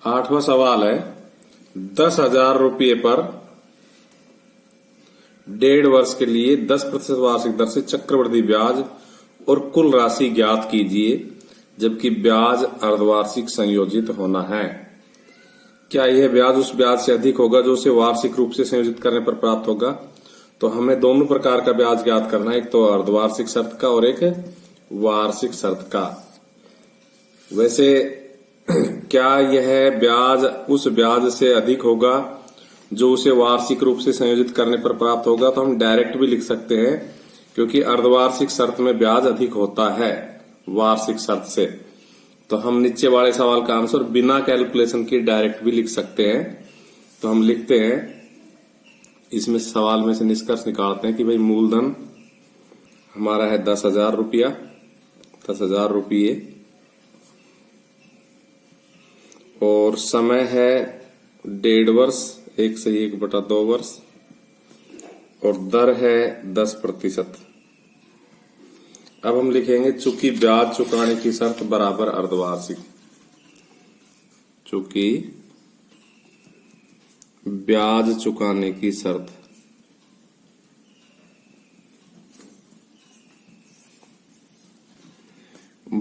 8वां सवाल है 10,000 रुपये पर 1.5 वर्ष के लिए 10% वार्षिक दर से चक्रवृद्धि ब्याज और कुल राशि ज्ञात कीजिए जबकि ब्याज अर्धवार्षिक संयोजित होना है। क्या यह ब्याज उस ब्याज से अधिक होगा जो उसे वार्षिक रूप से संयोजित करने पर प्राप्त होगा? तो हमें दोनों प्रकार का ब्याज ज्ञात करना है, एक तो अर्धवार्षिक शर्त का और एक वार्षिक शर्त का। वैसे क्या यह ब्याज उस ब्याज से अधिक होगा जो उसे वार्षिक रूप से संयोजित करने पर प्राप्त होगा? तो हम डायरेक्ट भी लिख सकते हैं क्योंकि अर्धवार्षिक शर्त में ब्याज अधिक होता है वार्षिक शर्त से। तो हम नीचे वाले सवाल का आंसर बिना कैलकुलेशन के डायरेक्ट भी लिख सकते हैं। तो हम लिखते हैं, इसमें सवाल में से निष्कर्ष निकालते हैं कि भाई मूलधन हमारा है 10,000 रुपया, 10,000 रुपये, और समय है 1.5 वर्ष, 1 से 1/2 वर्ष, और दर है 10%। अब हम लिखेंगे चूंकि ब्याज चुकाने की शर्त बराबर अर्धवार्षिक, चूंकि ब्याज चुकाने की शर्त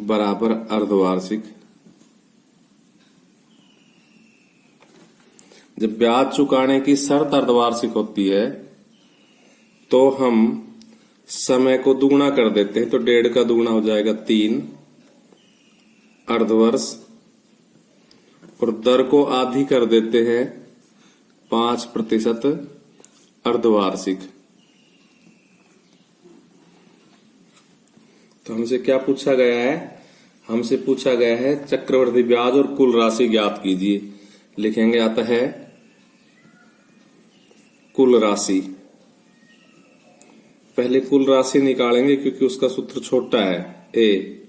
बराबर अर्धवार्षिक। जब ब्याज चुकाने की शर्त अर्धवार्षिक होती है तो हम समय को दुगुना कर देते हैं, तो 1.5 का दुगुना हो जाएगा 3 अर्धवर्ष, और दर को आधी कर देते हैं 5% अर्धवार्षिक। तो हमसे क्या पूछा गया है? हमसे पूछा गया है चक्रवृद्धि ब्याज और कुल राशि ज्ञात कीजिए। लिखेंगे आता है कुल राशि। पहले कुल राशि निकालेंगे क्योंकि उसका सूत्र छोटा है। ए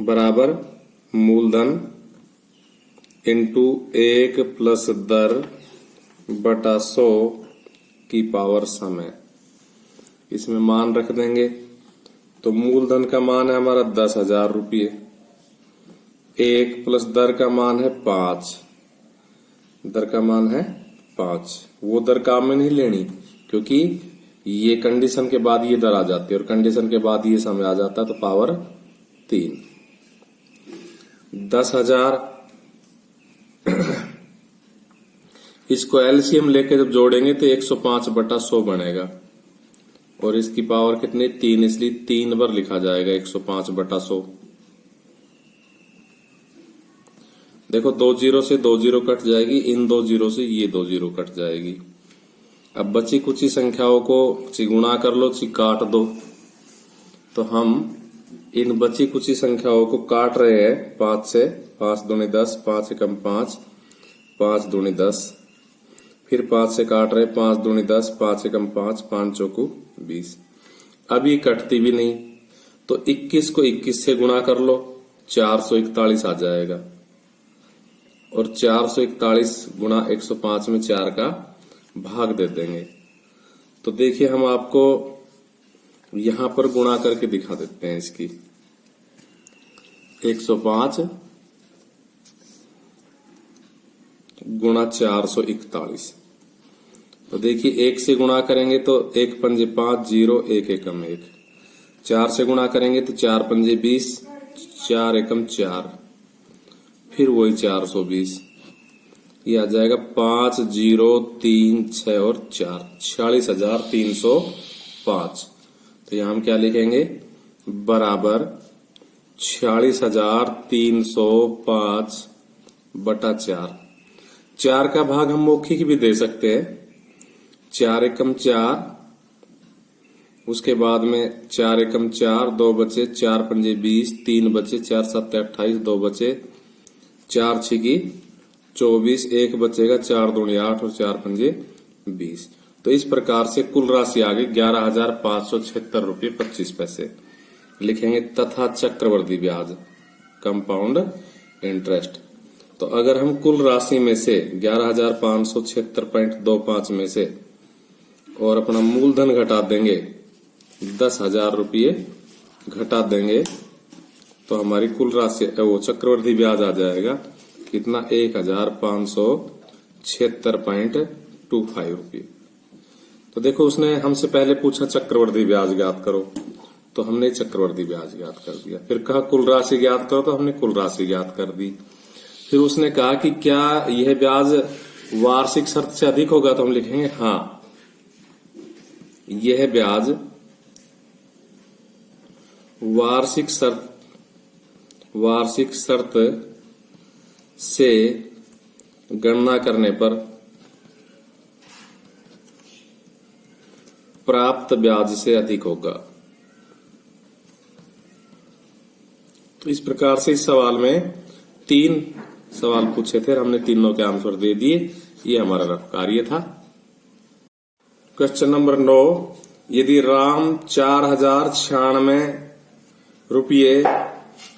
बराबर मूलधन इंटू 1 प्लस दर बटा 100 की पावर समय। इसमें मान रख देंगे। तो मूलधन का मान है हमारा 10,000 रुपये, 1 प्लस दर का मान है 5, दर का मान है 5। वो दर काम में नहीं लेनी क्योंकि ये कंडीशन के बाद ये दर आ जाती है और कंडीशन के बाद ये समय आ जाता है, तो पावर 3। 10,000 इसको एलसीएम लेके जब जोड़ेंगे तो 105/100 बनेगा, और इसकी पावर कितनी 3, इसलिए 3 बार लिखा जाएगा 105/100। देखो 2 जीरो से 2 जीरो कट जाएगी, इन 2 जीरो से ये 2 जीरो कट जाएगी। अब बची कुची संख्याओं को गुणा कर लो, काट दो। तो हम इन बची कुची संख्याओं को काट रहे हैं 5 से। 5 दूनी 10, 5 एकम 5, 5 दूनी 10, फिर 5 से काट रहे 5 दूनी 10, 5 एकम 5, 5 चौकू 20। अब ये कटती भी नहीं, तो 21 को 21 से गुणा कर लो, 441 आ जाएगा, और 441 गुणा 105 में 4 का भाग दे देंगे। तो देखिए हम आपको यहां पर गुणा करके दिखा देते हैं इसकी। 105 गुणा 441। तो देखिए 1 से गुणा करेंगे तो 1 पंजे 5, 0, 1 एकम 1। 4 से गुणा करेंगे तो 4 पंजे 20, 4 एकम 4, फिर वही 420। ये आ जाएगा 5, 0, 3, 6 और 4, 46,305। तो यहां हम क्या लिखेंगे? बराबर 46,305/4। 4 का भाग हम मौखिक भी दे सकते हैं। 4 एकम 4, उसके बाद में 4 एकम 4, 2 बचे, 4 पंजे 20, 3 बचे, 4 सत्ते 28, 2 बचे, 4 छिकी 24, 1 बचेगा, 4 दूनी 8 और 4 पंजे 20। तो इस प्रकार से कुल राशि आ गई 11,576 रुपये 25 पैसे। लिखेंगे तथा चक्रवृद्धि ब्याज कंपाउंड इंटरेस्ट। तो अगर हम कुल राशि में से 11,576.25 में से और अपना मूलधन घटा देंगे, 10,000 रुपये घटा देंगे, तो हमारी कुल राशि वो चक्रवृद्धि ब्याज आ जाएगा कितना 1576.25 रुपये। तो देखो उसने हमसे पहले पूछा चक्रवर्ती ब्याज ज्ञात करो, तो हमने चक्रवर्ती ब्याज ज्ञात कर दिया। फिर कहा कुल राशि ज्ञात करो, तो हमने कुल राशि ज्ञात कर दी। फिर उसने कहा कि क्या यह ब्याज वार्षिक शर्त से अधिक होगा, तो हम लिखेंगे हाँ, यह ब्याज वार्षिक शर्त से गणना करने पर प्राप्त ब्याज से अधिक होगा। तो इस प्रकार से इस सवाल में 3 सवाल पूछे थे और हमने तीनों के आंसर दे दिए। ये हमारा रफ कार्य था। क्वेश्चन नंबर 9, यदि राम 4096 रुपये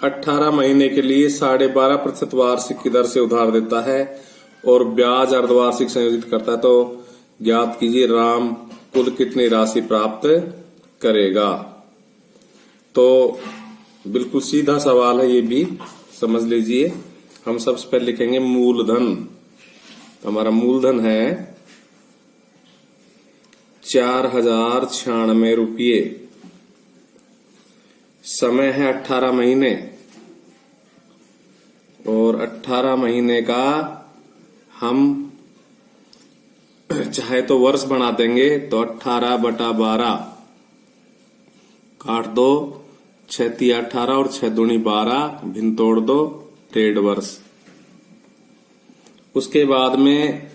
18 महीने के लिए 12.5% वार्षिक की दर से उधार देता है और ब्याज अर्धवार्षिक संयोजित करता है, तो ज्ञात कीजिए राम कुल कितनी राशि प्राप्त करेगा। तो बिल्कुल सीधा सवाल है, ये भी समझ लीजिए। हम सबसे पहले लिखेंगे मूलधन। तो हमारा मूलधन है 4096 रुपये, समय है 18 महीने और 18 महीने का हम चाहे तो वर्ष बना देंगे, तो 18/12 काट दो, 6 × 18 और 6 × 2 = 12, भिन्न तोड़ दो, 1.5 वर्ष। उसके बाद में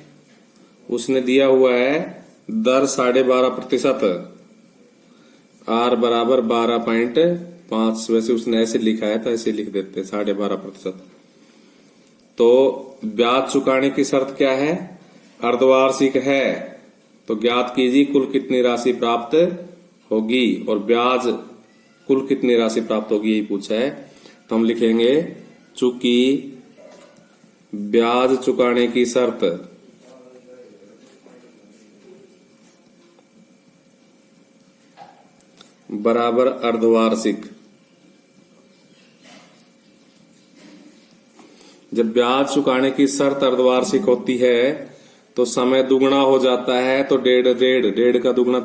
उसने दिया हुआ है दर 12.5%, R बराबर 12.5। वैसे उसने ऐसे लिखा है तो ऐसे लिख देते 12.5%। तो ब्याज चुकाने की शर्त क्या है, अर्धवार्षिक है, तो ज्ञात कीजिए कुल कितनी राशि प्राप्त होगी, और ब्याज कुल कितनी राशि प्राप्त होगी यही पूछा है। तो हम लिखेंगे चूंकि ब्याज चुकाने की शर्त बराबर अर्धवार्षिक। जब ब्याज चुकाने की शर्त अर्धवार्षिक होती है तो समय दुगुना हो जाता है, तो 1.5 का दुगुना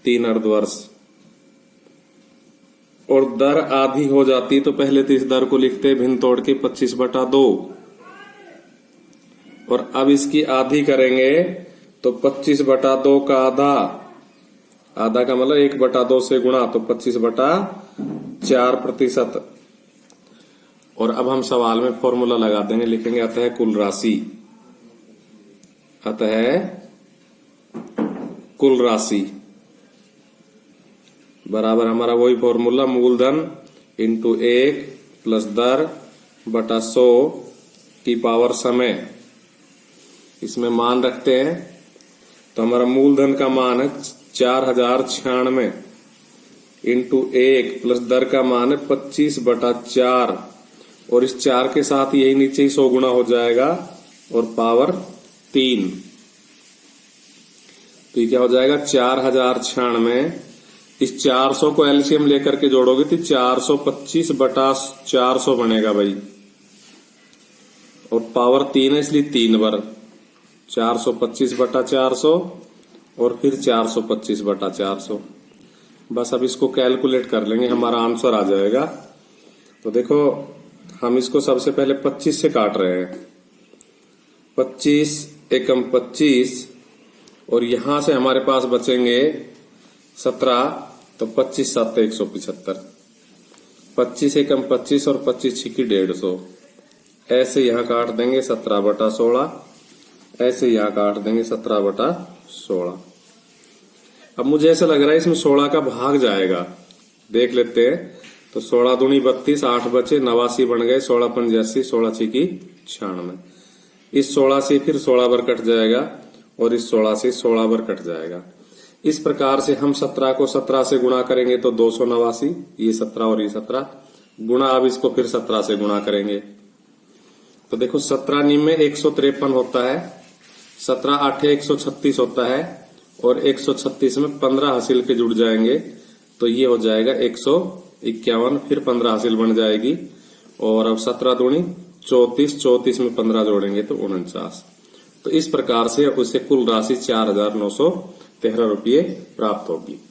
3 अर्धवर्ष, और दर आधी हो जाती तो पहले तो इस दर को लिखते भिन्न तोड़ के 25/2, और अब इसकी आधी करेंगे तो 25/2 का आधा का मतलब 1/2 से गुणा, तो 25/4%। और अब हम सवाल में फॉर्मूला लगा देंगे, लिखेंगे अतः कुल राशि बराबर हमारा वही फॉर्मूला, मूलधन × 1 प्लस दर बटा 100 की पावर समय। इसमें मान रखते हैं, तो हमारा मूलधन का मान है 4096 × 1 प्लस दर का मान है 25/4, और इस 4 के साथ यही नीचे ही 100 गुना हो जाएगा और पावर 3। तो ये क्या हो जाएगा 4096, इस 400 को एलसीएम लेकर के जोड़ोगे तो 425/400 बनेगा भाई, और पावर 3 है इसलिए 3 बार 425/400 और फिर 425/400। बस अब इसको कैलकुलेट कर लेंगे, हमारा आंसर आ जाएगा। तो देखो हम इसको सबसे पहले 25 से काट रहे हैं, 25 एकम 25, और यहां से हमारे पास बचेंगे 17, तो 25 × 7 = 175, 25 एकम 25 और 25 × 6 = 150। ऐसे यहां काट देंगे 17/16, ऐसे यहां काट देंगे 17/16। अब मुझे ऐसा लग रहा है इसमें 16 का भाग जाएगा, देख लेते हैं। तो 16 दूनी 32, 8 बचे, 89 बन गए, 16 × 5 = 80, 16 × 6 = 96। इस 16 से फिर 16 बार कट जाएगा और इस 16 से 16 बार कट जाएगा। इस प्रकार से हम 17 को 17 से गुणा करेंगे तो 289, ये 17 और ये 17 गुणा, अब इसको फिर 17 से गुणा करेंगे तो देखो 17 में 153 होता है, 17 8 136 होता है, और 136 में 15 हासिल के जुड़ जाएंगे तो ये हो जाएगा 151, फिर 15 हासिल बन जाएगी, और अब 17 दूनी 34, 34 में 15 जोड़ेंगे तो 49। तो इस प्रकार से उसे कुल राशि 4,913 रुपये प्राप्त होगी।